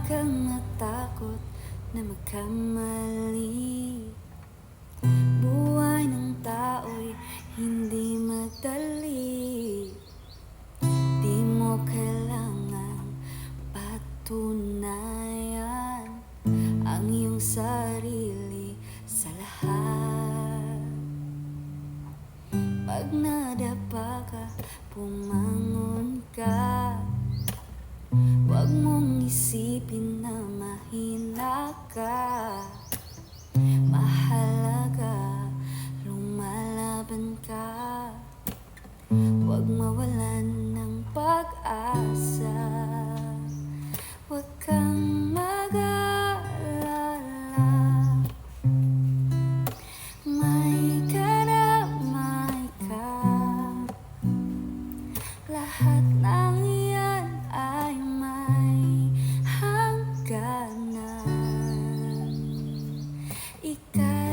kang matakot na magkamali. Buhay ng tao'y hindi madali. Di mo kailangan patunayan ang iyong sarili sa lahat. Pag nadapa ka, pumangon ka. Huwag mong isipin na mahina ka. Mahalaga, lumalaban ka. Huwag mawalan ng pag-asa. Huwag kang mag-alala. May karamay ka. Lahat ng iyan ay may hangganan. Ikaw